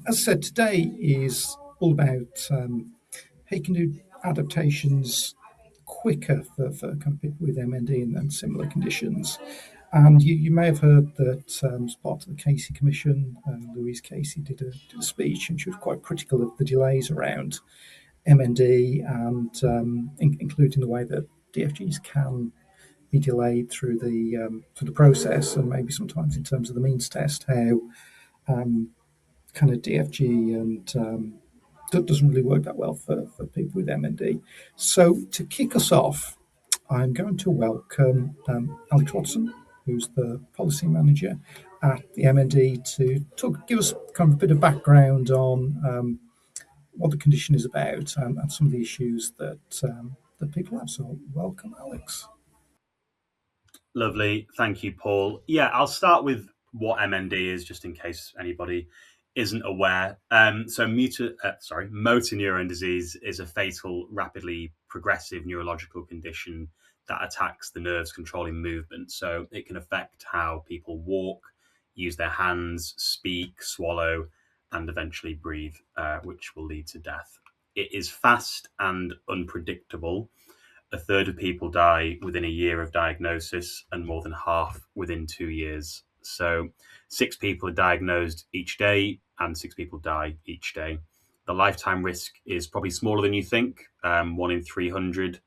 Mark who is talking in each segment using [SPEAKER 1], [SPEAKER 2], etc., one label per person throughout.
[SPEAKER 1] as I said, today is all about how you can do adaptations quicker for kind of people with MND and similar conditions. And you may have heard that as part of the Casey Commission, Louise Casey did a speech, and she was quite critical of the delays around MND and including the way that DFGs can be delayed through the process, and maybe sometimes in terms of the means test, how kind of DFG and that doesn't really work that well for people with MND. So to kick us off, I'm going to welcome Alex Watson, who's the policy manager at the MND, to give us kind of a bit of background on what the condition is about and some of the issues that people have. So welcome, Alex.
[SPEAKER 2] Lovely. Thank you, Paul. Yeah, I'll start with what MND is, just in case anybody isn't aware. Motor neurone disease is a fatal, rapidly progressive neurological condition that attacks the nerves controlling movement. So it can affect how people walk, use their hands, speak, swallow, and eventually breathe, which will lead to death. It is fast and unpredictable. A third of people die within a year of diagnosis and more than half within 2 years. So 6 people are diagnosed each day and 6 people die each day. The lifetime risk is probably smaller than you think. 1 in 300.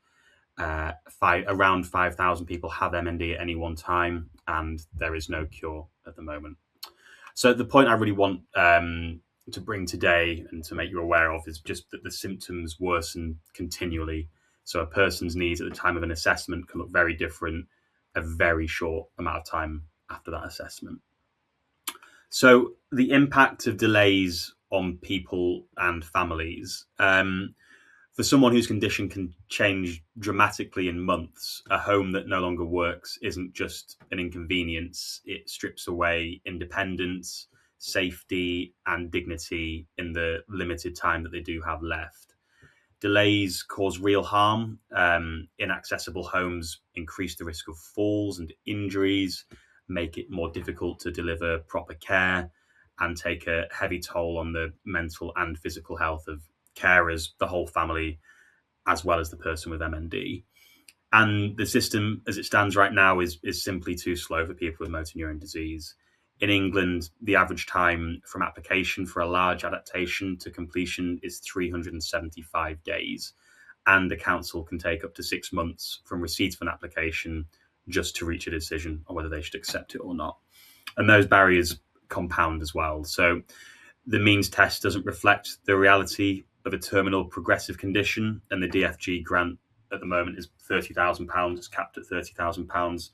[SPEAKER 2] Around 5,000 people have MND at any one time, and there is no cure at the moment. So the point I really want to bring today and to make you aware of is just that the symptoms worsen continually. So a person's needs at the time of an assessment can look very different a very short amount of time after that assessment. So the impact of delays on people and families. For someone whose condition can change dramatically in months, a home that no longer works isn't just an inconvenience. It strips away independence, safety, and dignity in the limited time that they do have left. Delays cause real harm. Inaccessible homes increase the risk of falls and injuries, make it more difficult to deliver proper care, and take a heavy toll on the mental and physical health of carers, the whole family, as well as the person with MND. And the system, as it stands right now, is simply too slow for people with motor neurone disease. In England, the average time from application for a large adaptation to completion is 375 days, and the council can take up to 6 months from receipt of an application just to reach a decision on whether they should accept it or not. And those barriers compound as well. So the means test doesn't reflect the reality of a terminal progressive condition, and the DFG grant at the moment is £30,000. It's capped at £30,000.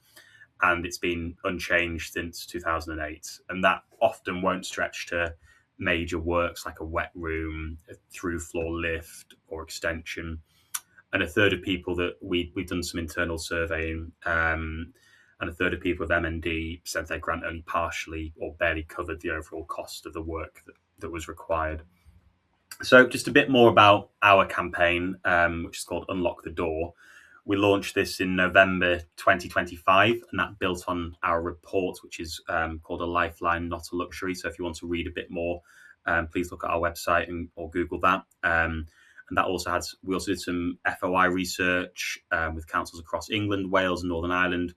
[SPEAKER 2] And it's been unchanged since 2008. And that often won't stretch to major works like a wet room, a through-floor lift, or extension. And a third of people that we've done some internal surveying, and a third of people with MND said their grant only partially or barely covered the overall cost of the work that was required. So just a bit more about our campaign, which is called Unlock the Door. We launched this in November 2025, and that built on our report, which is called A Lifeline, Not a Luxury. So if you want to read a bit more, please look at our website or Google that. And that also we also did some FOI research with councils across England, Wales, and Northern Ireland,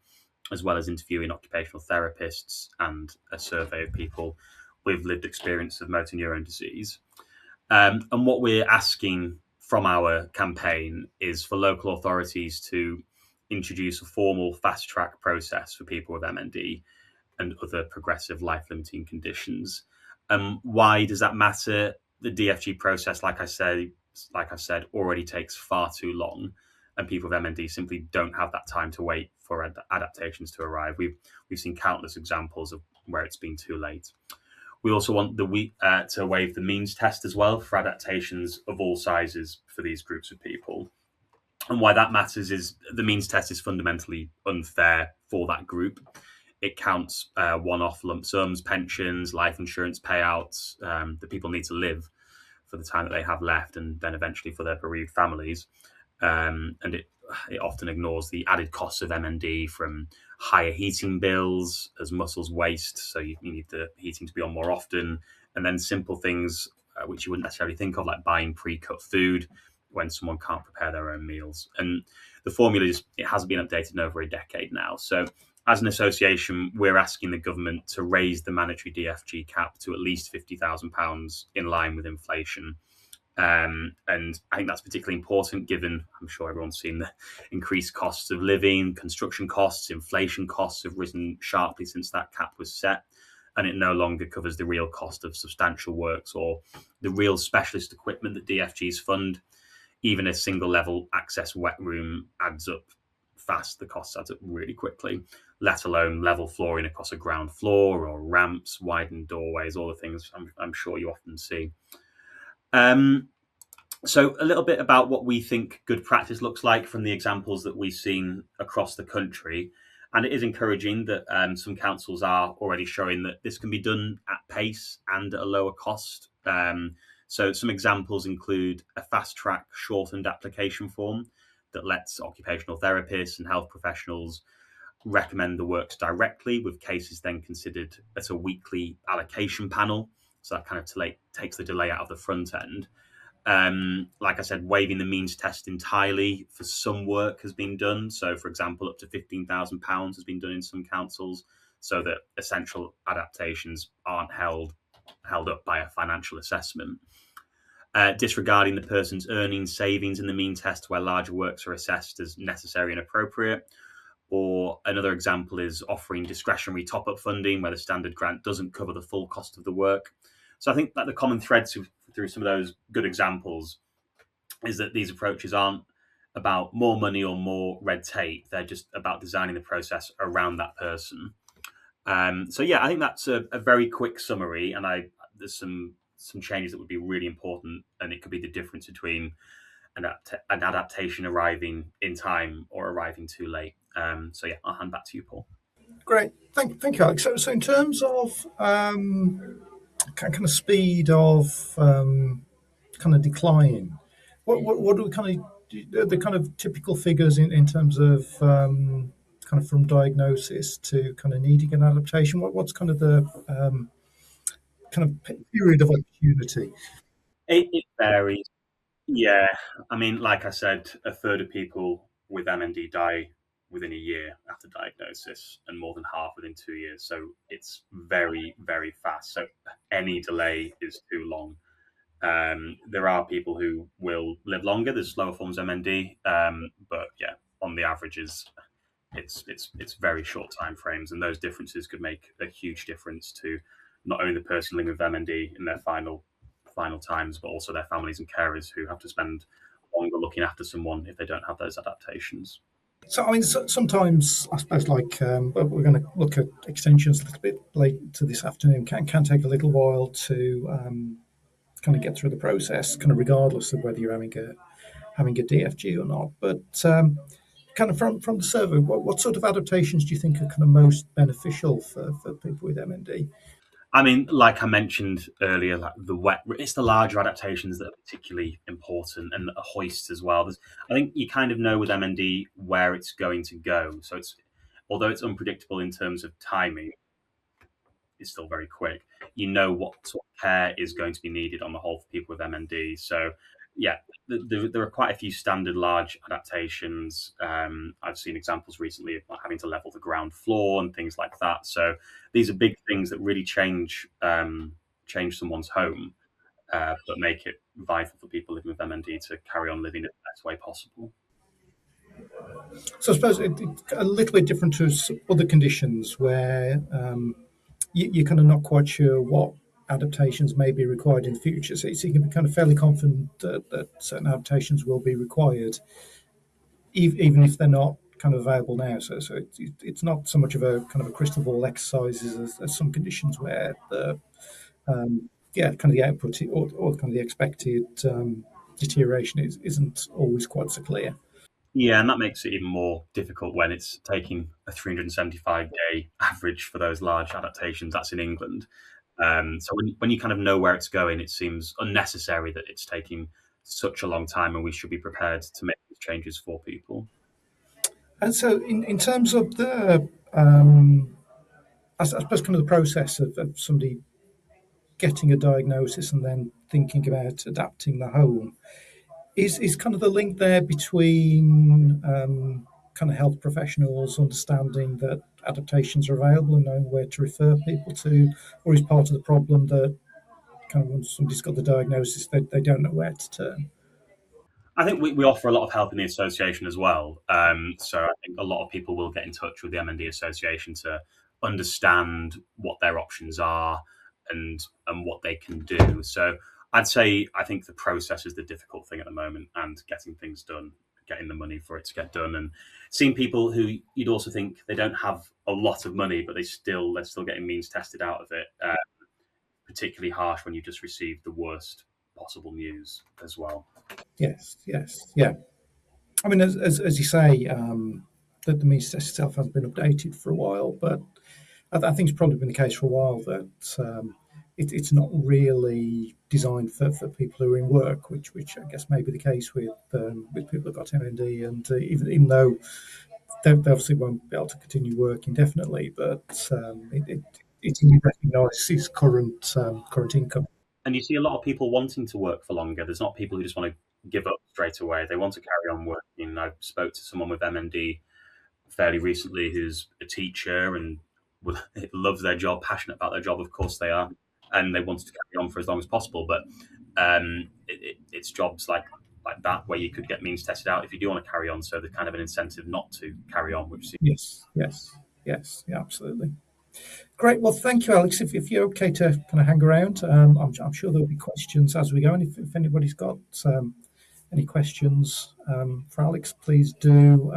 [SPEAKER 2] as well as interviewing occupational therapists and a survey of people with lived experience of motor neurone disease. And what we're asking from our campaign is for local authorities to introduce a formal fast-track process for people with MND and other progressive life-limiting conditions. Why does that matter? The DFG process, like I said, already takes far too long, and people with MND simply don't have that time to wait for adaptations to arrive. We've seen countless examples of where it's been too late. We also want to waive the means test as well for adaptations of all sizes for these groups of people. And why that matters is the means test is fundamentally unfair for that group. It counts one-off lump sums, pensions, life insurance payouts that people need to live for the time that they have left, and then eventually for their bereaved families. And it often ignores the added costs of MND, from higher heating bills as muscles waste, so you need the heating to be on more often, And then simple things which you wouldn't necessarily think of, like buying pre-cut food when someone can't prepare their own meals. And the formula it hasn't been updated in over a decade now. So as an association, we're asking the government to raise the mandatory DFG cap to at least £50,000 in line with inflation. And I think that's particularly important given, I'm sure everyone's seen the increased costs of living, construction costs, inflation costs have risen sharply since that cap was set. And it no longer covers the real cost of substantial works or the real specialist equipment that DFGs fund. Even a single level access wet room adds up fast. The cost adds up really quickly, let alone level flooring across a ground floor or ramps, widened doorways, all the things I'm sure you often see. So a little bit about what we think good practice looks like from the examples that we've seen across the country. And it is encouraging that some councils are already showing that this can be done at pace and at a lower cost. So some examples include a fast track shortened application form that lets occupational therapists and health professionals recommend the works directly, with cases then considered at a weekly allocation panel. So that kind of takes the delay out of the front end. Like I said, waiving the means test entirely for some work has been done. So, for example, up to £15,000 has been done in some councils, so that essential adaptations aren't held up by a financial assessment. Disregarding the person's earnings, savings in the mean test where larger works are assessed as necessary and appropriate. Or another example is offering discretionary top-up funding where the standard grant doesn't cover the full cost of the work. So I think that the common thread through some of those good examples is that these approaches aren't about more money or more red tape. They're just about designing the process around that person. So yeah, I think that's a very quick summary, and there's some changes that would be really important, and it could be the difference between an adaptation arriving in time or arriving too late. So yeah, I'll hand back to you, Paul.
[SPEAKER 1] Great, thank you, Alex. So in terms of kind of speed of kind of decline, what do we kind of the kind of typical figures in terms of kind of from diagnosis to kind of needing an adaptation? What's kind of the kind of period of opportunity?
[SPEAKER 2] It varies. Yeah, I mean, like I said, a third of people with MND die within a year after diagnosis, and more than half within 2 years. So it's very, very fast. So any delay is too long. There are people who will live longer. There's slower forms of MND, but yeah, on the averages, it's very short time frames, and those differences could make a huge difference to not only the person living with MND in their final times, but also their families and carers who have to spend longer looking after someone if they don't have those adaptations.
[SPEAKER 1] So, I mean, sometimes I suppose, like, but we're going to look at extensions a little bit later this afternoon. Can take a little while to kind of get through the process, kind of regardless of whether you're having a DFG or not. But kind of from the survey, what sort of adaptations do you think are kind of most beneficial for people with MND?
[SPEAKER 2] I mean, like I mentioned earlier, like it's the larger adaptations that are particularly important, and hoists as well. I think you kind of know with MND where it's going to go. So although it's unpredictable in terms of timing, it's still very quick. You know what sort of care is going to be needed on the whole for people with MND. So yeah, there are quite a few standard large adaptations. I've seen examples recently of having to level the ground floor and things like that. So these are big things that really change someone's home, but make it vital for people living with MND to carry on living it the best way possible.
[SPEAKER 1] So I suppose it's a little bit different to other conditions where you're kind of not quite sure what adaptations may be required in the future. So you can be kind of fairly confident that certain adaptations will be required, even if they're not kind of available now. So it's not so much of a kind of a crystal ball exercise as some conditions where the yeah, kind of the output or kind of the expected deterioration isn't always quite so clear.
[SPEAKER 2] Yeah, and that makes it even more difficult when it's taking a 375-day average for those large adaptations. That's in England. So when you kind of know where it's going, it seems unnecessary that it's taking such a long time, and we should be prepared to make these changes for people.
[SPEAKER 1] And so, in terms of the, I suppose, kind of the process of somebody getting a diagnosis and then thinking about adapting the home. Is kind of the link there between kind of health professionals understanding that adaptations are available and knowing where to refer people to, or is part of the problem that kind of once somebody's got the diagnosis, they don't know where to turn?
[SPEAKER 2] I think we offer a lot of help in the association as well. So I think a lot of people will get in touch with the MND Association to understand what their options are and what they can do. So I'd say I think the process is the difficult thing at the moment, and getting things done, getting the money for it to get done, and seeing people who you'd also think they don't have a lot of money, but they're still getting means tested out of it. Particularly harsh when you just received the worst possible news as well.
[SPEAKER 1] Yes, yes, yeah. I mean, as you say, that the means test itself hasn't been updated for a while, but I think it's probably been the case for a while that it's not really designed for people who are in work, which I guess may be the case with people who've got MND, and even though they obviously won't be able to continue work indefinitely, but it recognises current income.
[SPEAKER 2] And you see a lot of people wanting to work for longer. There's not people who just want to give up straight away. They want to carry on working. I spoke to someone with MND fairly recently who's a teacher and loves their job, passionate about their job. Of course they are, and they wanted to carry on for as long as possible. But it's jobs like that where you could get means tested out if you do want to carry on. So there's kind of an incentive not to carry on, which seems
[SPEAKER 1] Yes, yes, yes, yeah, absolutely. Great. Well, thank you, Alex. If you're okay to kind of hang around, I'm sure there'll be questions as we go. And if anybody's got any questions for Alex, please do.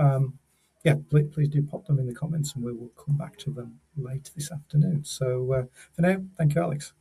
[SPEAKER 1] Yeah, please do pop them in the comments, and we will come back to them later this afternoon. So for now, thank you, Alex.